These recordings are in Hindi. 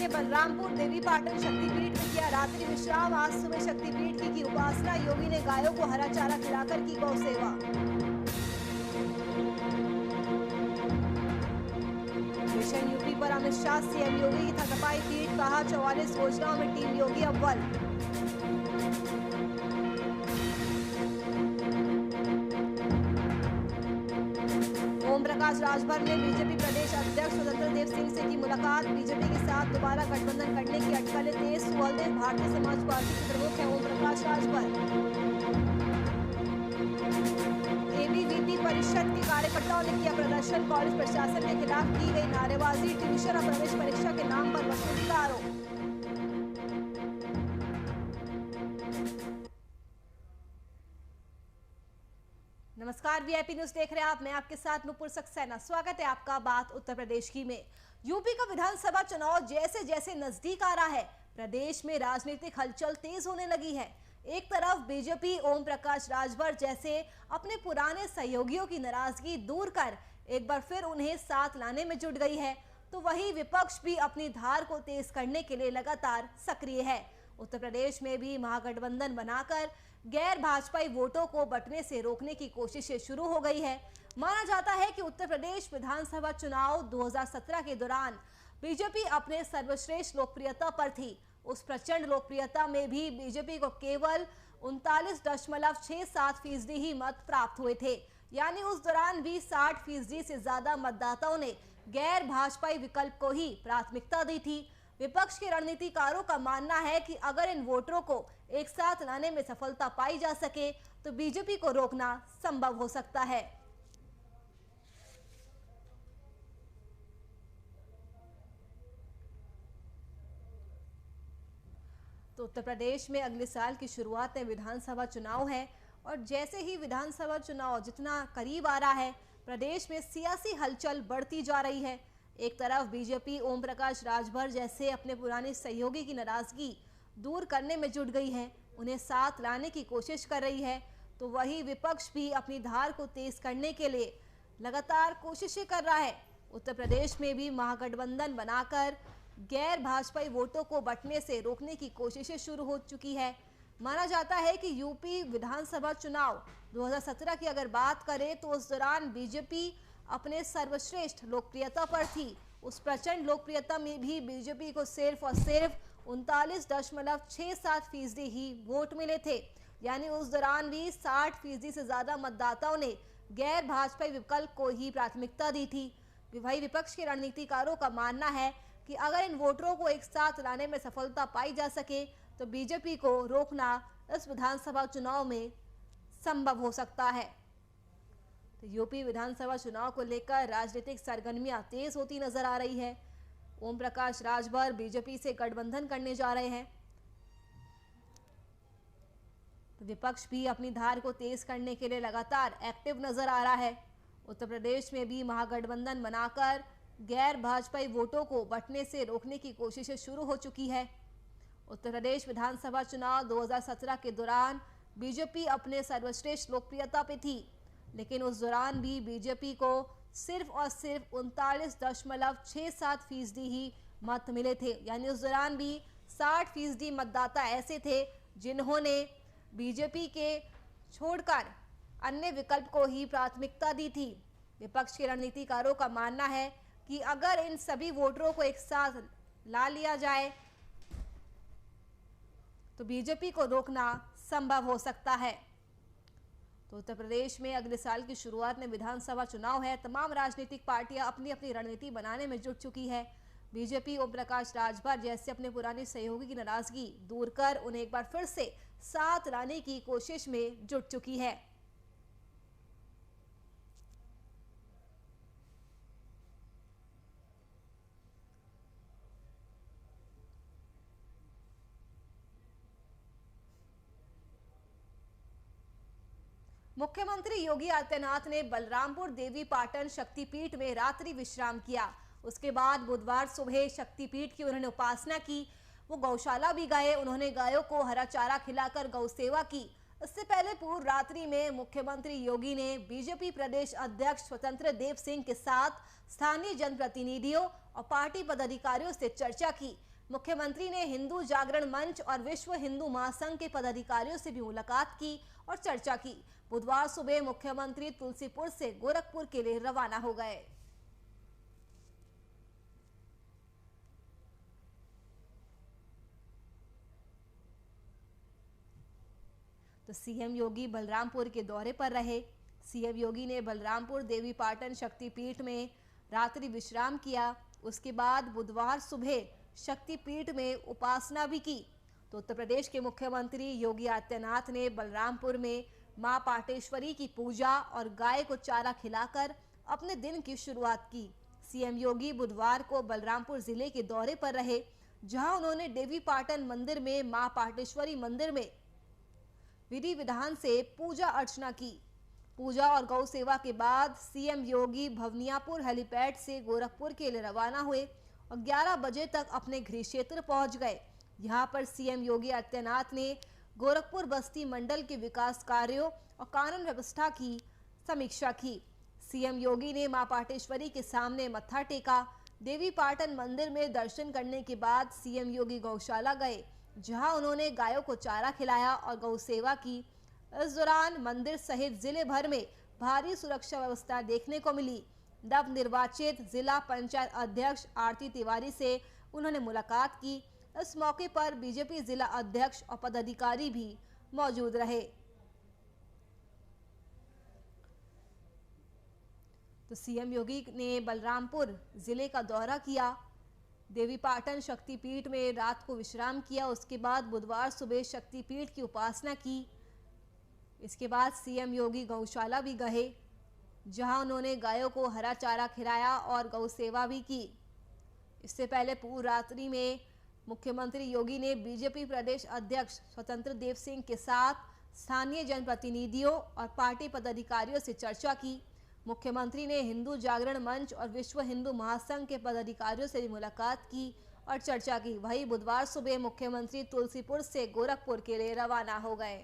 के बलरामपुर देवी पाटन शक्तिपीठ में किया रात्रि विश्राम। आज सुबह शक्तिपीठ की उपासना। योगी ने गायों को हरा चारा खिलाकर की गौ सेवा। मिशन यूपी पर अमित शाह, सीएम योगी की थकपाई पीठ। कहा 44 योजनाओं में टीम योगी अव्वल। ओम प्रकाश राजभर ने बीजेपी प्रदेश अध्यक्ष स्वतंत्र देव सिंह से की मुलाकात। बीजेपी के साथ दोबारा गठबंधन करने की अटकलें तेज। सुअलदेव भारतीय समाज पार्टी के प्रमुख है ओम प्रकाश राजभर। एबीवीपी परिषद के कार्यकर्ताओं ने किया प्रदर्शन। कॉलेज प्रशासन के खिलाफ की गई नारेबाजी। ट्यूशन और प्रवेश परीक्षा के नाम पर वसूली का आरोप। नमस्कार, वीआईपी न्यूज देख रहे हैं आप। मैं आपके साथ नुपुर सक्सेना। स्वागत है आपका बात उत्तर प्रदेश की में। यूपी का विधानसभा चुनाव जैसे जैसे नजदीक आ रहा है, प्रदेश में राजनीतिक हलचल तेज होने लगी है। एक तरफ बीजेपी ओम प्रकाश राजभर जैसे अपने पुराने सहयोगियों की नाराजगी दूर कर एक बार फिर उन्हें साथ लाने में जुट गई है, तो वहीं विपक्ष भी अपनी धार को तेज करने के लिए लगातार सक्रिय है। उत्तर प्रदेश में भी महागठबंधन बनाकर गैर भाजपाई वोटों को बंटने से रोकने की कोशिशें शुरू हो गई है। माना जाता है कि उत्तर प्रदेश विधानसभा चुनाव 2017 के दौरान बीजेपी अपने सर्वश्रेष्ठ लोकप्रियता पर थी। उस प्रचंड लोकप्रियता में भी बीजेपी को केवल 39.67% ही मत प्राप्त हुए थे। यानी उस दौरान भी 60% से ज्यादा मतदाताओं ने गैर भाजपाई विकल्प को ही प्राथमिकता दी थी। विपक्ष के रणनीतिकारों का मानना है कि अगर इन वोटरों को एक साथ लाने में सफलता पाई जा सके तो बीजेपी को रोकना संभव हो सकता है। तो उत्तर प्रदेश में अगले साल की शुरुआत में विधानसभा चुनाव है और जैसे ही विधानसभा चुनाव जितना करीब आ रहा है, प्रदेश में सियासी हलचल बढ़ती जा रही है। एक तरफ बीजेपी ओम प्रकाश राजभर जैसे अपने पुराने सहयोगी की नाराजगी दूर करने में जुट गई है, उन्हें साथ लाने की कोशिश कर रही है, तो वही विपक्ष भी अपनी धार को तेज करने के लिए लगातार कोशिशें कर रहा है। उत्तर प्रदेश में भी महागठबंधन बनाकर गैर भाजपाई वोटों को बंटने से रोकने की कोशिशें शुरू हो चुकी है। माना जाता है कि यूपी विधानसभा चुनाव 2017 की अगर बात करें तो उस दौरान बीजेपी अपने सर्वश्रेष्ठ लोकप्रियता पर थी। उस प्रचंड लोकप्रियता में भी बीजेपी को सिर्फ और सिर्फ 39.67% ही वोट मिले थे। यानी उस दौरान भी 60% से ज्यादा मतदाताओं ने गैर भाजपाई विकल्प को ही प्राथमिकता दी थी। वही विपक्ष के रणनीतिकारों का मानना है कि अगर इन वोटरों को एक साथ लाने में सफलता पाई जा सके तो बीजेपी को रोकना इस विधानसभा चुनाव में संभव हो सकता है। तो यूपी विधानसभा चुनाव को लेकर राजनीतिक सरगर्मियां तेज होती नजर आ रही है। ओम प्रकाश राजभर बीजेपी से गठबंधन करने जा रहे हैं, तो विपक्ष भी अपनी धार को तेज करने के लिए लगातार एक्टिव नजर आ रहा है। उत्तर प्रदेश में भी महागठबंधन बनाकर गैर भाजपाई वोटों को बंटने से रोकने की कोशिशें शुरू हो चुकी है। उत्तर प्रदेश विधानसभा चुनाव 2017 के दौरान बीजेपी अपने सर्वश्रेष्ठ लोकप्रियता पे थी, लेकिन उस दौरान भी बीजेपी को सिर्फ और सिर्फ 39.67% ही मत मिले थे। यानी उस दौरान भी 60% मतदाता ऐसे थे जिन्होंने बीजेपी के छोड़कर अन्य विकल्प को ही प्राथमिकता दी थी। विपक्ष के रणनीतिकारों का मानना है कि अगर इन सभी वोटरों को एक साथ ला लिया जाए तो बीजेपी को रोकना संभव हो सकता है। तो उत्तर प्रदेश में अगले साल की शुरुआत में विधानसभा चुनाव है। तमाम राजनीतिक पार्टियां अपनी अपनी रणनीति बनाने में जुट चुकी है। बीजेपी ओम प्रकाश राजभर जैसे अपने पुराने सहयोगी की नाराजगी दूर कर उन्हें एक बार फिर से साथ लाने की कोशिश में जुट चुकी है। मुख्यमंत्री योगी आदित्यनाथ ने बलरामपुर देवी पाटन शक्तिपीठ में रात्रि विश्राम किया। उसके बाद बुधवार सुबह शक्तिपीठ की उन्होंने उपासना की। वो गौशाला भी गए, उन्होंने गायों को हरा चारा खिलाकर गौ सेवा की। इससे पहले पूर्व रात्रि में मुख्यमंत्री योगी ने बीजेपी प्रदेश अध्यक्ष स्वतंत्र देव सिंह के साथ स्थानीय जनप्रतिनिधियों और पार्टी पदाधिकारियों से चर्चा की। मुख्यमंत्री ने हिंदू जागरण मंच और विश्व हिंदू महासंघ के पदाधिकारियों से भी मुलाकात की और चर्चा की। बुधवार सुबह मुख्यमंत्री तुलसीपुर से गोरखपुर के लिए रवाना हो गए। तो सीएम योगी बलरामपुर के दौरे पर रहे। सीएम योगी ने बलरामपुर देवीपाटन शक्तिपीठ में रात्रि विश्राम किया। उसके बाद बुधवार सुबह शक्तिपीठ में उपासना भी की। तो उत्तर प्रदेश के मुख्यमंत्री योगी आदित्यनाथ ने बलरामपुर में मां पाटेश्वरी की पूजा और गाय को चारा खिलाकर अपने दिन की शुरुआत की। सीएम योगी बुधवार को बलरामपुर जिले के दौरे पर रहे, जहां उन्होंने देवीपाटन मंदिर में मां पाटेश्वरी मंदिर में विधि विधान से पूजा अर्चना की। पूजा और गौ सेवा के बाद सीएम योगी भवनियापुर हेलीपैड से गोरखपुर के लिए रवाना हुए और 11 बजे तक अपने गृह क्षेत्र पहुंच गए। यहां पर सीएम योगी आदित्यनाथ ने गोरखपुर बस्ती मंडल के विकास कार्यों और कानून व्यवस्था की समीक्षा की। सीएम योगी ने मां पाटेश्वरी के सामने मत्था टेका। देवीपाटन मंदिर में दर्शन करने के बाद सीएम योगी गौशाला गए, जहां उन्होंने गायों को चारा खिलाया और गौ सेवा की। इस दौरान मंदिर सहित जिले भर में भारी सुरक्षा व्यवस्था देखने को मिली। नवनिर्वाचित जिला पंचायत अध्यक्ष आरती तिवारी से उन्होंने मुलाकात की। इस मौके पर बीजेपी जिला अध्यक्ष और पदाधिकारी भी मौजूद रहे। तो सीएम योगी ने बलरामपुर जिले का दौरा किया। देवीपाटन शक्तिपीठ में रात को विश्राम किया। उसके बाद बुधवार सुबह शक्तिपीठ की उपासना की। इसके बाद सीएम योगी गौशाला भी गए, जहां उन्होंने गायों को हरा चारा खिलाया और गौ सेवा भी की। इससे पहले पूर्व रात्रि में मुख्यमंत्री योगी ने बीजेपी प्रदेश अध्यक्ष स्वतंत्र देव सिंह के साथ स्थानीय जनप्रतिनिधियों और पार्टी पदाधिकारियों से चर्चा की। मुख्यमंत्री ने हिंदू जागरण मंच और विश्व हिंदू महासंघ के पदाधिकारियों से भी मुलाकात की और चर्चा की। वहीं बुधवार सुबह मुख्यमंत्री तुलसीपुर से गोरखपुर के लिए रवाना हो गए।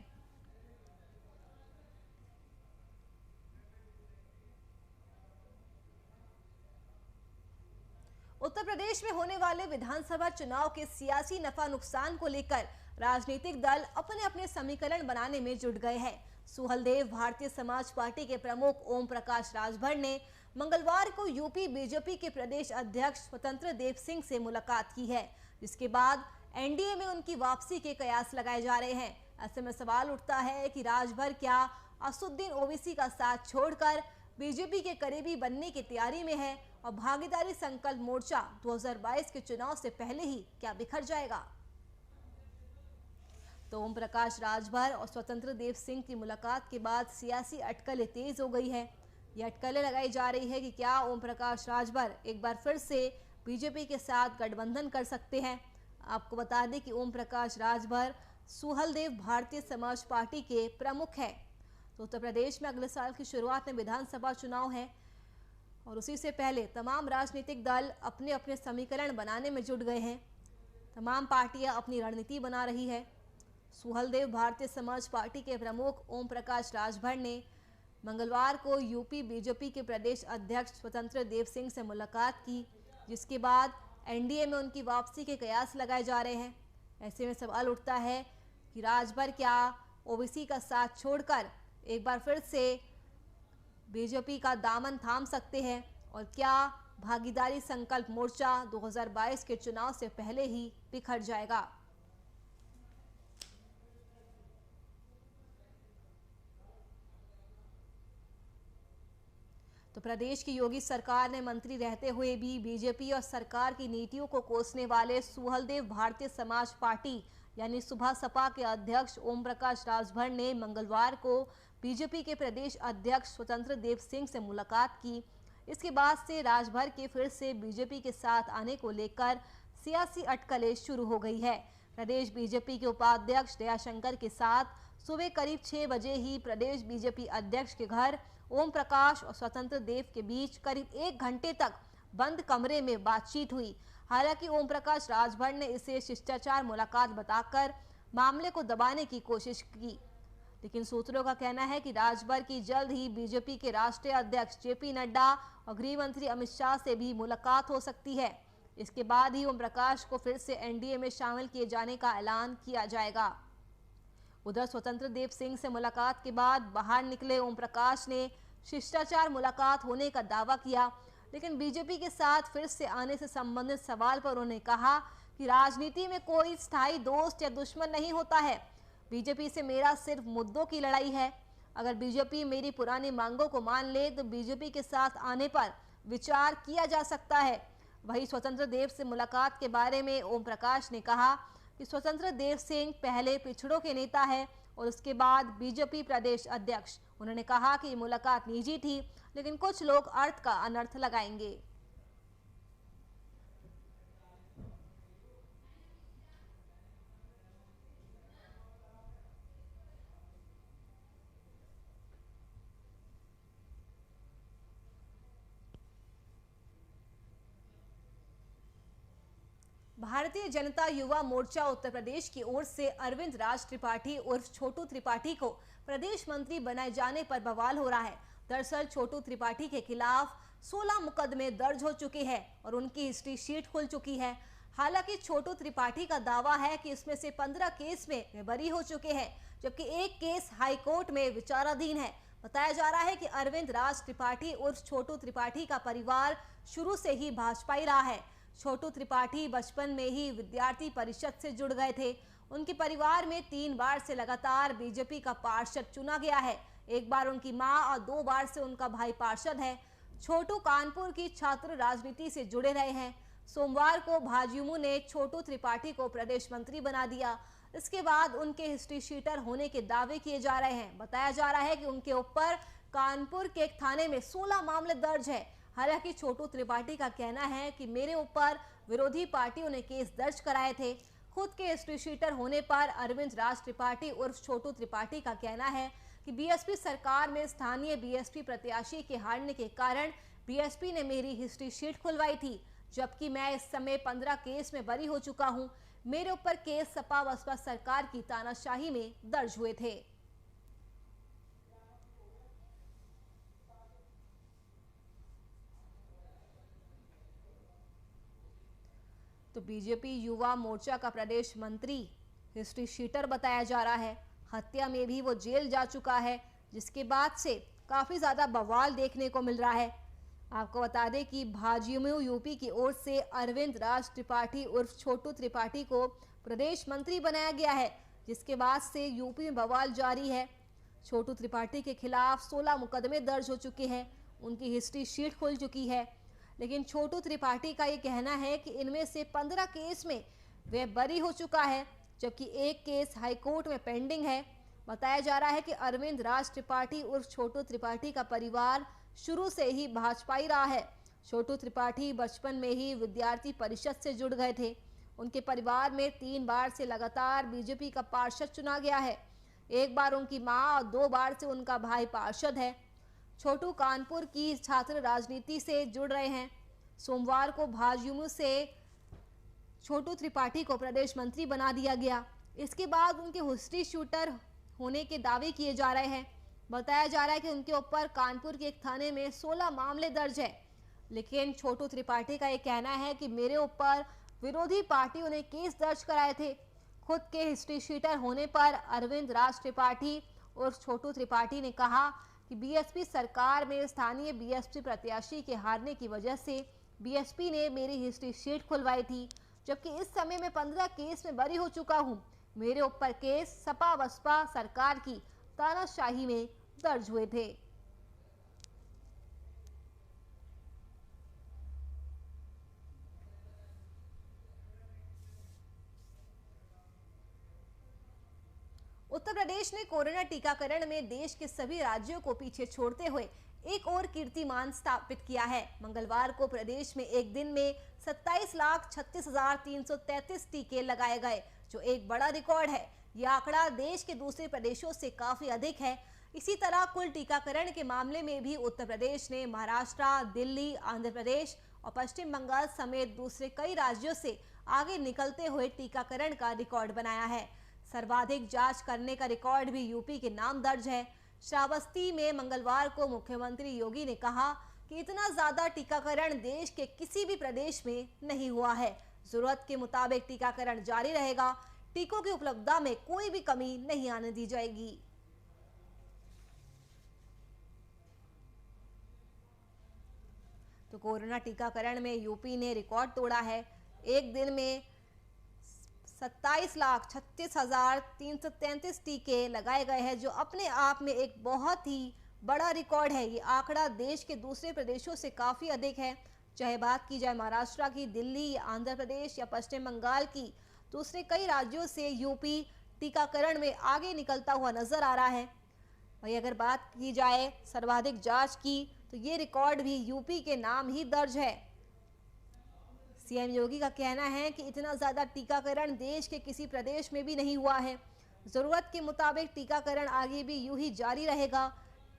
उत्तर प्रदेश में होने वाले विधानसभा चुनाव के सियासी नफा नुकसान को लेकर राजनीतिक दल अपने अपने समीकरण बनाने में जुट गए हैं। सुहलदेव भारतीय समाज पार्टी के प्रमुख ओम प्रकाश राजभर ने मंगलवार को यूपी बीजेपी के प्रदेश अध्यक्ष स्वतंत्र देव सिंह से मुलाकात की है, जिसके बाद एनडीए में उनकी वापसी के कयास लगाए जा रहे हैं। ऐसे में सवाल उठता है कि राजभर क्या असुद्दीन ओवैसी का साथ छोड़कर बीजेपी के करीबी बनने की तैयारी में है और भागीदारी संकल्प मोर्चा 2022 के चुनाव से पहले ही क्या बिखर जाएगा। तो ओम प्रकाश राजभर और स्वतंत्र देव सिंह की मुलाकात के बाद सियासी अटकलें तेज हो गई है। ये अटकलें लगाई जा रही है कि क्या ओम प्रकाश राजभर एक बार फिर से बीजेपी के साथ गठबंधन कर सकते हैं। आपको बता दें कि ओम प्रकाश राजभर सुहलदेव भारतीय समाज पार्टी के प्रमुख हैं। तो उत्तर प्रदेश में अगले साल की शुरुआत में विधानसभा चुनाव है और उसी से पहले तमाम राजनीतिक दल अपने अपने समीकरण बनाने में जुट गए हैं। तमाम पार्टियां अपनी रणनीति बना रही है। सुहलदेव भारतीय समाज पार्टी के प्रमुख ओम प्रकाश राजभर ने मंगलवार को यूपी बीजेपी के प्रदेश अध्यक्ष स्वतंत्र देव सिंह से मुलाकात की, जिसके बाद एनडीए में उनकी वापसी के कयास लगाए जा रहे हैं। ऐसे में सवाल उठता है कि राजभर क्या ओवैसी का साथ छोड़कर एक बार फिर से बीजेपी का दामन थाम सकते हैं और क्या भागीदारी संकल्प मोर्चा 2022 के चुनाव से पहले ही बिखर जाएगा। तो प्रदेश की योगी सरकार ने मंत्री रहते हुए भी बीजेपी और सरकार की नीतियों को कोसने वाले सुहलदेव भारतीय समाज पार्टी यानी सुभा सपा के अध्यक्ष ओम प्रकाश राजभर ने मंगलवार को बीजेपी के प्रदेश अध्यक्ष स्वतंत्र देव सिंह से मुलाकात की। इसके बाद से राजभर के फिर से बीजेपी के साथ आने को लेकर सियासी अटकलें शुरू हो गई है। प्रदेश बीजेपी के उपाध्यक्ष दयाशंकर के साथ सुबह करीब 6 बजे ही प्रदेश बीजेपी अध्यक्ष के घर ओम प्रकाश और स्वतंत्र देव के बीच करीब 1 घंटे तक बंद कमरे में बातचीत हुई। हालांकि ओम प्रकाश राजभर ने इसे शिष्टाचार मुलाकात बताकर मामले को दबाने की कोशिश की, लेकिन सूत्रों का कहना है कि राजभर की जल्द ही बीजेपी के राष्ट्रीय अध्यक्ष जेपी नड्डा और गृह मंत्री अमित शाह से भी मुलाकात हो सकती है। इसके बाद ही ओम प्रकाश को फिर से एनडीए में शामिल किए जाने का ऐलान किया जाएगा। उधर स्वतंत्र देव सिंह से मुलाकात के बाद बाहर निकले ओम प्रकाश ने शिष्टाचार मुलाकात होने का दावा किया, लेकिन बीजेपी के साथ फिर से आने से संबंधित सवाल पर उन्होंने कहा कि राजनीति में कोई स्थायी दोस्त या दुश्मन नहीं होता है। बीजेपी से मेरा सिर्फ मुद्दों की लड़ाई है। अगर बीजेपी मेरी पुरानी मांगों को मान ले तो बीजेपी के साथ आने पर विचार किया जा सकता है। वहीं स्वतंत्र देव से मुलाकात के बारे में ओम प्रकाश ने कहा कि स्वतंत्र देव सिंह पहले पिछड़ों के नेता है और उसके बाद बीजेपी प्रदेश अध्यक्ष। उन्होंने कहा कि मुलाकात निजी थी, लेकिन कुछ लोग अर्थ का अनर्थ लगाएंगे। भारतीय जनता युवा मोर्चा उत्तर प्रदेश की ओर से अरविंद राज त्रिपाठी उर्फ छोटू त्रिपाठी को प्रदेश मंत्री बनाए जाने पर बवाल हो रहा है। दरअसल छोटू त्रिपाठी के खिलाफ 16 मुकदमे दर्ज हो चुके हैं और उनकी हिस्ट्री शीट खुल चुकी है। हालांकि छोटू त्रिपाठी का दावा है कि इसमें से 15 केस में वे बरी हो चुके हैं, जबकि एक केस हाईकोर्ट में विचाराधीन है। बताया जा रहा है कि अरविंद राज त्रिपाठी उर्फ छोटू त्रिपाठी का परिवार शुरू से ही भाजपाई रहा है। छोटू त्रिपाठी बचपन में ही विद्यार्थी परिषद से जुड़ गए थे। उनके परिवार में 3 बार से लगातार बीजेपी का पार्षद चुना गया है। एक बार उनकी मां और 2 बार से उनका भाई पार्षद है। छोटू कानपुर की छात्र राजनीति से जुड़े रहे हैं। सोमवार को भाजयुमो ने छोटू त्रिपाठी को प्रदेश मंत्री बना दिया। इसके बाद उनके हिस्ट्री शीटर होने के दावे किए जा रहे हैं। बताया जा रहा है कि उनके ऊपर कानपुर के एक थाने में 16 मामले दर्ज है। हालांकि छोटू त्रिपाठी का कहना है कि मेरे ऊपर विरोधी पार्टियों ने केस दर्ज कराए थे। खुद के हिस्ट्री शीटर होने पर अरविंद राज त्रिपाठी उर्फ छोटू त्रिपाठी का कहना है कि बीएसपी सरकार में स्थानीय बीएसपी प्रत्याशी के हारने के कारण बीएसपी ने मेरी हिस्ट्री शीट खुलवाई थी, जबकि मैं इस समय 15 केस में बरी हो चुका हूं। मेरे ऊपर केस सपा बसपा सरकार की तानाशाही में दर्ज हुए थे। तो बीजेपी युवा मोर्चा का प्रदेश मंत्री हिस्ट्री शीटर बताया जा रहा है। हत्या में भी वो जेल जा चुका है, जिसके बाद से काफी ज्यादा बवाल देखने को मिल रहा है। आपको बता दें कि भाजयुमो यूपी की ओर से अरविंद राज त्रिपाठी उर्फ छोटू त्रिपाठी को प्रदेश मंत्री बनाया गया है, जिसके बाद से यूपी में बवाल जारी है। छोटू त्रिपाठी के खिलाफ 16 मुकदमे दर्ज हो चुके हैं। उनकी हिस्ट्री शीट खुल चुकी है, लेकिन छोटू त्रिपाठी का ये कहना है कि इनमें से 15 केस में वह बरी हो चुका है, जबकि एक केस हाईकोर्ट में पेंडिंग है। बताया जा रहा है कि अरविंद राज त्रिपाठी उर्फ छोटू त्रिपाठी का परिवार शुरू से ही भाजपाई रहा है। छोटू त्रिपाठी बचपन में ही विद्यार्थी परिषद से जुड़ गए थे। उनके परिवार में 3 बार से लगातार बीजेपी का पार्षद चुना गया है। एक बार उनकी मां और 2 बार से उनका भाई पार्षद है। छोटू कानपुर की छात्र राजनीति से जुड़ रहे हैं। सोमवार को भाजयुमो से छोटू त्रिपाठी को प्रदेश मंत्री बना दिया गया। इसके बाद उनके हिस्ट्री शूटर होने के दावे किए जा रहे हैं। बताया जा रहा है कि उनके ऊपर कानपुर के एक थाने में 16 मामले दर्ज है, लेकिन छोटू त्रिपाठी का ये कहना है कि मेरे ऊपर विरोधी पार्टियों ने केस दर्ज कराए थे। खुद के हिस्ट्री शीटर होने पर अरविंद राज त्रिपाठी और छोटू त्रिपाठी ने कहा कि बीएसपी सरकार में स्थानीय बीएसपी प्रत्याशी के हारने की वजह से बीएसपी ने मेरी हिस्ट्री शीट खुलवाई थी, जबकि इस समय मैं 15 केस में बरी हो चुका हूं। मेरे ऊपर केस सपा बसपा सरकार की तानाशाही में दर्ज हुए थे। उत्तर प्रदेश ने कोरोना टीकाकरण में देश के सभी राज्यों को पीछे छोड़ते हुए एक और कीर्तिमान स्थापित किया है। मंगलवार को प्रदेश में एक दिन में 27,36,333 टीके लगाए गए, जो एक बड़ा रिकॉर्ड है। यह आंकड़ा देश के दूसरे प्रदेशों से काफी अधिक है। इसी तरह कुल टीकाकरण के मामले में भी उत्तर प्रदेश ने महाराष्ट्र, दिल्ली, आंध्र प्रदेश और पश्चिम बंगाल समेत दूसरे कई राज्यों से आगे निकलते हुए टीकाकरण का रिकॉर्ड बनाया है। सर्वाधिक जांच करने का रिकॉर्ड भी यूपी के नाम दर्ज है। श्रावस्ती में मंगलवार को मुख्यमंत्री योगी ने कहा कि इतना ज्यादा टीकाकरण देश के किसी भी प्रदेश में नहीं हुआ है। जरूरत के मुताबिक टीकाकरण जारी रहेगा। टीकों की उपलब्धता में कोई भी कमी नहीं आने दी जाएगी। तो कोरोना टीकाकरण में यूपी ने रिकॉर्ड तोड़ा है। एक दिन में 27,36,333 टीके लगाए गए हैं, जो अपने आप में एक बहुत ही बड़ा रिकॉर्ड है। ये आंकड़ा देश के दूसरे प्रदेशों से काफी अधिक है। चाहे बात की जाए महाराष्ट्र की, दिल्ली या आंध्र प्रदेश या पश्चिम बंगाल की, दूसरे कई राज्यों से यूपी टीकाकरण में आगे निकलता हुआ नजर आ रहा है। वही अगर बात की जाए सर्वाधिक जांच की, तो ये रिकॉर्ड भी यूपी के नाम ही दर्ज है। सीएम योगी का कहना है कि इतना ज्यादा टीकाकरण देश के किसी प्रदेश में भी नहीं हुआ है। जरूरत के मुताबिक टीकाकरण आगे भी यूं ही जारी रहेगा।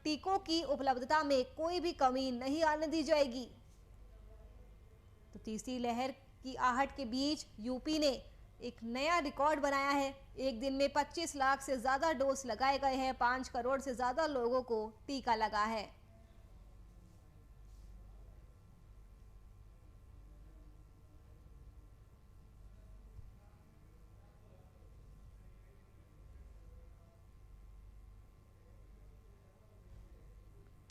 टीकों की उपलब्धता में कोई भी कमी नहीं आने दी जाएगी। तो तीसरी लहर की आहट के बीच यूपी ने एक नया रिकॉर्ड बनाया है। एक दिन में 25 लाख से ज्यादा डोज लगाए गए हैं। 5 करोड़ से ज्यादा लोगों को टीका लगा है।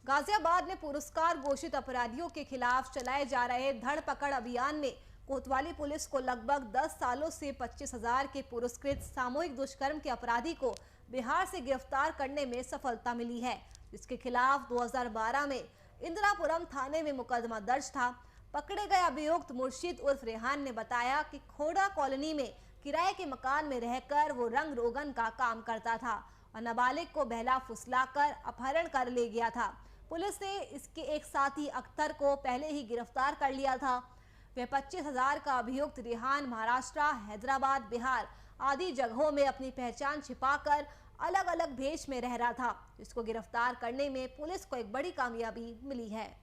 गाजियाबाद में पुरस्कार घोषित अपराधियों के खिलाफ चलाए जा रहे धर पकड़ अभियान में कोतवाली पुलिस को लगभग 10 सालों से 25,000 के पुरस्कृत सामूहिक दुष्कर्म के अपराधी को बिहार से गिरफ्तार करने में सफलता मिली है, जिसके खिलाफ 2012 में इंदिरापुरम थाने में मुकदमा दर्ज था। पकड़े गए अभियुक्त मुर्शीद उर्फ रेहान ने बताया कि खोड़ा कॉलोनी में किराए के मकान में रहकर वो रंग रोगन का काम करता था और नाबालिग को बहला फुसलाकर अपहरण कर ले गया था। पुलिस ने इसके एक साथी अख्तर को पहले ही गिरफ्तार कर लिया था। वह 25,000 का अभियुक्त रेहान महाराष्ट्र, हैदराबाद, बिहार आदि जगहों में अपनी पहचान छिपाकर अलग अलग भेष में रह रहा था। इसको गिरफ्तार करने में पुलिस को एक बड़ी कामयाबी मिली है।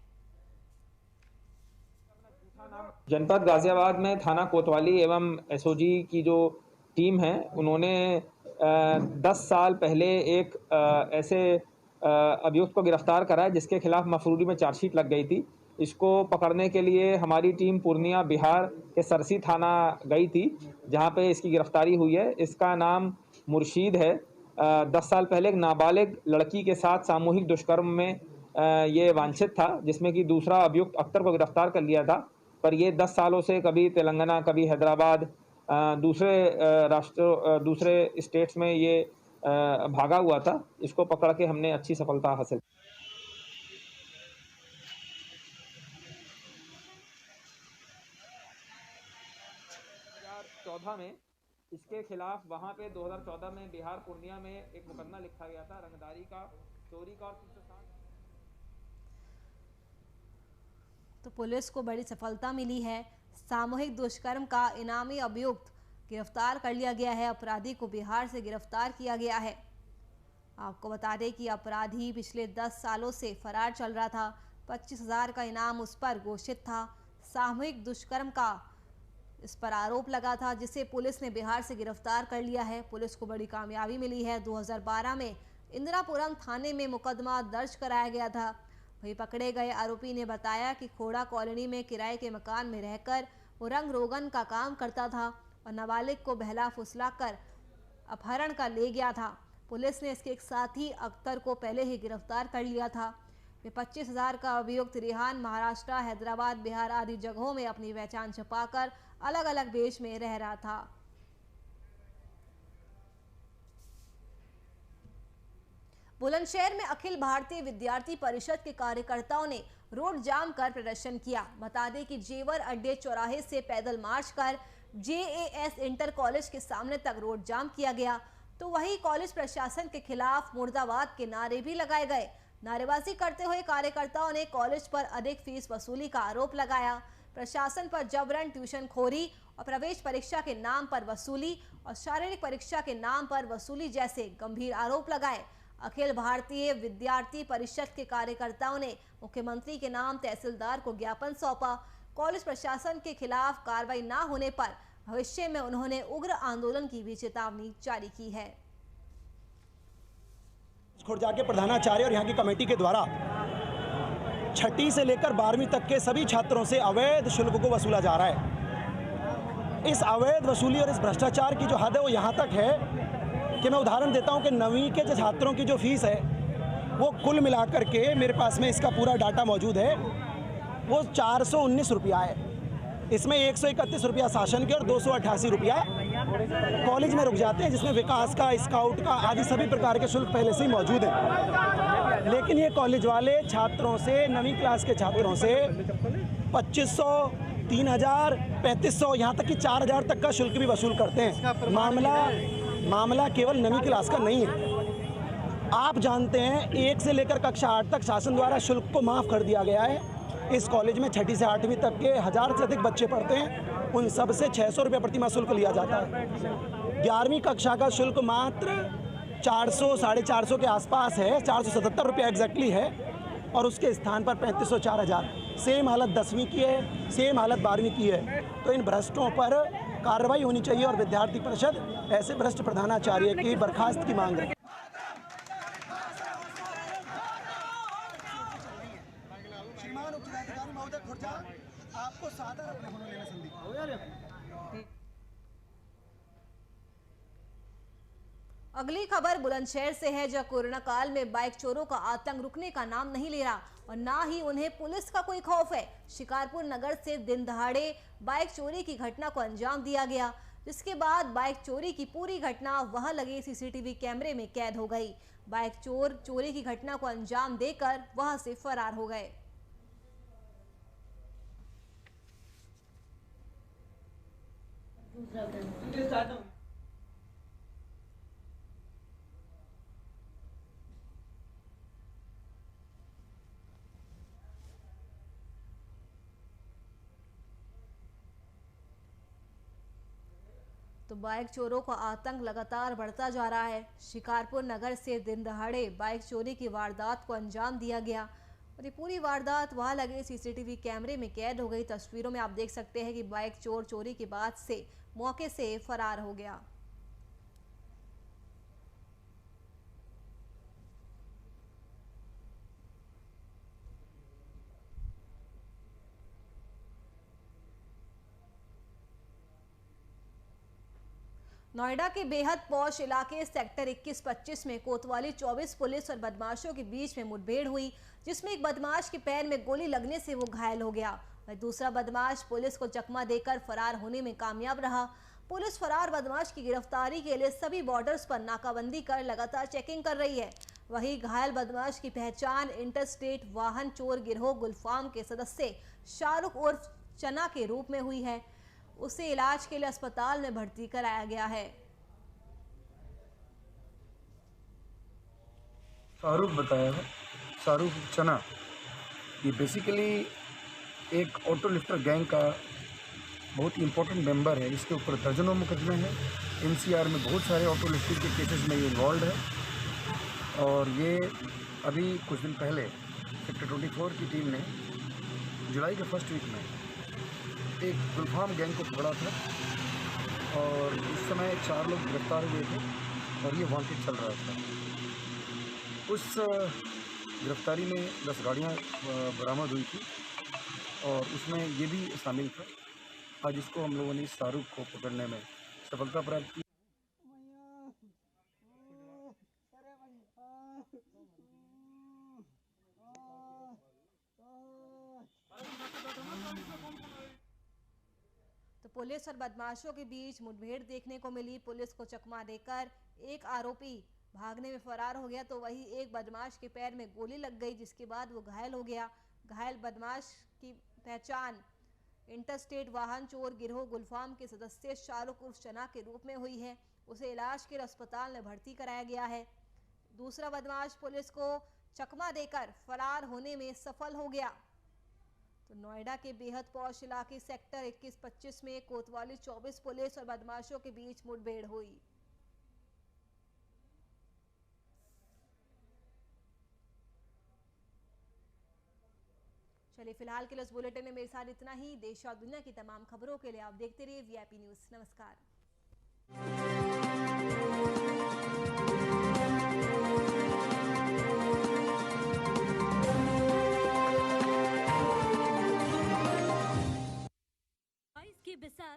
जनपद गाजियाबाद में थाना कोतवाली एवं एसओजी की जो टीम है, उन्होंने 10 साल पहले एक ऐसे अभियुक्त को गिरफ्तार करा है जिसके खिलाफ मफरूरी में चार्जशीट लग गई थी। इसको पकड़ने के लिए हमारी टीम पूर्णिया बिहार के सरसी थाना गई थी, जहां पे इसकी गिरफ्तारी हुई है। इसका नाम मुर्शीद है। 10 साल पहले एक नाबालिग लड़की के साथ सामूहिक दुष्कर्म में ये वांछित था, जिसमें कि दूसरा अभियुक्त अख्तर को गिरफ्तार कर लिया था। पर ये 10 सालों से कभी तेलंगाना, कभी हैदराबाद, दूसरे स्टेट्स में ये भागा हुआ था। इसको पकड़ के हमने अच्छी सफलता हासिल। 2014 में इसके खिलाफ वहां पे 2014 में बिहार पूर्णिया में एक मुकदमा लिखा गया था रंगदारी का, चोरी का। तो पुलिस को बड़ी सफलता मिली है। सामूहिक दुष्कर्म का इनामी अभियुक्त गिरफ्तार कर लिया गया है। अपराधी को बिहार से गिरफ्तार किया गया है। आपको बता दें कि अपराधी पिछले 10 सालों से फरार चल रहा था। 25,000 का इनाम उस पर घोषित था। सामूहिक दुष्कर्म का इस पर आरोप लगा था, जिसे पुलिस ने बिहार से गिरफ्तार कर लिया है। पुलिस को बड़ी कामयाबी मिली है। 2012 में इंदिरापुरम थाने में मुकदमा दर्ज कराया गया था। वही पकड़े गए आरोपी ने बताया कि खोड़ा कॉलोनी में किराए के मकान में रहकर वो रंग रोगन का काम करता था और नाबालिग को बहला फुसलाकर अपहरण कर ले गया था। पुलिस ने इसके एक साथी अख्तर को पहले ही गिरफ्तार कर लिया था। वे 25,000 का अभियुक्त रेहान महाराष्ट्र, हैदराबाद, बिहार आदि जगहों में अपनी पहचान छुपाकर अलग अलग भेष में रह रहा था। बुलंदशहर में अखिल भारतीय विद्यार्थी परिषद के कार्यकर्ताओं ने रोड जाम कर प्रदर्शन किया। बता दें कि जेवर अड्डे चौराहे से पैदल मार्च कर जेएएस इंटर कॉलेज के सामने तक रोड जाम किया गया। तो वही कॉलेज प्रशासन के खिलाफ मुर्दाबाद के नारे भी लगाए गए। नारेबाजी करते हुए कार्यकर्ताओं ने कॉलेज पर अधिक फीस वसूली का आरोप लगाया। प्रशासन पर जबरन ट्यूशन खोरी और प्रवेश परीक्षा के नाम पर वसूली और शारीरिक परीक्षा के नाम पर वसूली जैसे गंभीर आरोप लगाए। अखिल भारतीय विद्यार्थी परिषद के कार्यकर्ताओं ने मुख्यमंत्री के नाम तहसीलदार को ज्ञापन सौंपा। कॉलेज प्रशासन के खिलाफ कार्रवाई न होने पर भविष्य में उन्होंने उग्र आंदोलन की भी चेतावनी जारी की है। खुर्जा के प्रधानाचार्य और यहाँ की कमेटी के द्वारा छठी से लेकर 12वीं तक के सभी छात्रों से अवैध शुल्क को वसूला जा रहा है। इस अवैध वसूली और इस भ्रष्टाचार की जो हद है वो यहाँ तक है कि मैं उदाहरण देता हूँ कि 9वीं के जो छात्रों की जो फीस है वो कुल मिलाकर के, मेरे पास में इसका पूरा डाटा मौजूद है, वो 419 रुपया है। इसमें 131 रुपया शासन के और 288 रुपया कॉलेज में रुक जाते हैं, जिसमें विकास का, स्काउट का आदि सभी प्रकार के शुल्क पहले से ही मौजूद हैं। लेकिन ये कॉलेज वाले छात्रों से, 9वीं क्लास के छात्रों से 2500, 3000, 3500, यहाँ तक कि 4000 तक का शुल्क भी वसूल करते हैं। मामला केवल 9वीं क्लास का नहीं है। आप जानते हैं 1 से लेकर कक्षा 8 तक शासन द्वारा शुल्क को माफ़ कर दिया गया है। इस कॉलेज में 6ठी से 8वीं तक के 1000 से अधिक बच्चे पढ़ते हैं, उन सब से 600 रुपये प्रतिमाह शुल्क लिया जाता है। 11वीं कक्षा का शुल्क मात्र 400, 450 के आसपास है, 477 रुपये एग्जैक्टली है, और उसके स्थान पर 3500, 4000। सेम हालत 10वीं की है, सेम हालत 12वीं की है। तो इन भ्रष्टों पर कार्रवाई होनी चाहिए और विद्यार्थी परिषद ऐसे भ्रष्ट प्रधानाचार्य की बर्खास्त की मांग है। आपको सादर अपने होने लेना संदीप। अगली खबर बुलंदशहर से है, जहां कोरोना काल में बाइक चोरों का आतंक रुकने का नाम नहीं ले रहा और ना ही उन्हें पुलिस का कोई खौफ है। शिकारपुर नगर से दिन दहाड़े बाइक चोरी की घटना को अंजाम दिया गया, जिसके बाद बाइक चोरी की पूरी घटना वहां लगे सीसीटीवी कैमरे में कैद हो गई। बाइक चोर चोरी की घटना को अंजाम देकर वहां से फरार हो गए। तो बाइक चोरों का आतंक लगातार बढ़ता जा रहा है। शिकारपुर नगर से दिन दहाड़े बाइक चोरी की वारदात को अंजाम दिया गया और ये पूरी वारदात वहां लगे सीसीटीवी कैमरे में कैद हो गई। तस्वीरों में आप देख सकते हैं कि बाइक चोर चोरी के बाद से मौके से फरार हो गया। नोएडा के बेहद पौष इलाके सेक्टर 21-25 में कोतवाली 24 पुलिस और बदमाशों के बीच में मुठभेड़ हुई, जिसमें एक बदमाश के पैर में गोली लगने से वो घायल हो गया। वहीं दूसरा बदमाश पुलिस को चकमा देकर फरार होने में कामयाब रहा। पुलिस फरार बदमाश की गिरफ्तारी के लिए सभी बॉर्डर्स पर नाकाबंदी कर लगातार चेकिंग कर रही है। वहीं घायल बदमाश की पहचान इंटरस्टेट वाहन चोर गिरोह गुलफाम के सदस्य शाहरुख उर्फ चना के रूप में हुई है। उसे इलाज के लिए अस्पताल में भर्ती कराया गया है। शाहरुख बताया है, शाहरुख चना, ये बेसिकली एक ऑटो लिफ्टर गैंग का बहुत ही इम्पोर्टेंट मेंबर है। इसके ऊपर दर्जनों मुकदमे हैं। एनसीआर में बहुत सारे ऑटो लिफ्टिंग के केसेस में ये इन्वॉल्व है और ये अभी कुछ दिन पहले सेक्टर 24 की टीम ने जुलाई के फर्स्ट वीक में एक गुलफाम गैंग को पकड़ा था और इस समय 4 लोग गिरफ्तार हुए थे और ये वांटेड चल रहा था। उस गिरफ्तारी में 10 गाड़ियाँ बरामद हुई थी और उसमें ये भी शामिल था। आज इसको हम लोगों ने शाहरुख को पकड़ने में सफलता प्राप्त की। तो पुलिस और बदमाशों के बीच मुठभेड़ देखने को मिली। पुलिस को चकमा देकर एक आरोपी भागने में फरार हो गया, तो वही एक बदमाश के पैर में गोली लग गई, जिसके बाद वो घायल हो गया। घायल बदमाश की पहचान इंटरस्टेट वाहन चोर गिरोह गुलफाम के सदस्य शाहरुख उर्फ चना के रूप में हुई है। उसे इलाज के लिए अस्पताल में भर्ती कराया गया है। दूसरा बदमाश पुलिस को चकमा देकर फरार होने में सफल हो गया। तो नोएडा के बेहद पौष इलाके सेक्टर 21-25 में कोतवाली 24 पुलिस और बदमाशों के बीच मुठभेड़ हुई। चलिए फिलहाल के लिए इस बुलेटिन में मेरे साथ इतना ही। देश और दुनिया की तमाम खबरों के लिए आप देखते रहिए वीआईपी न्यूज़। नमस्कार। बिसात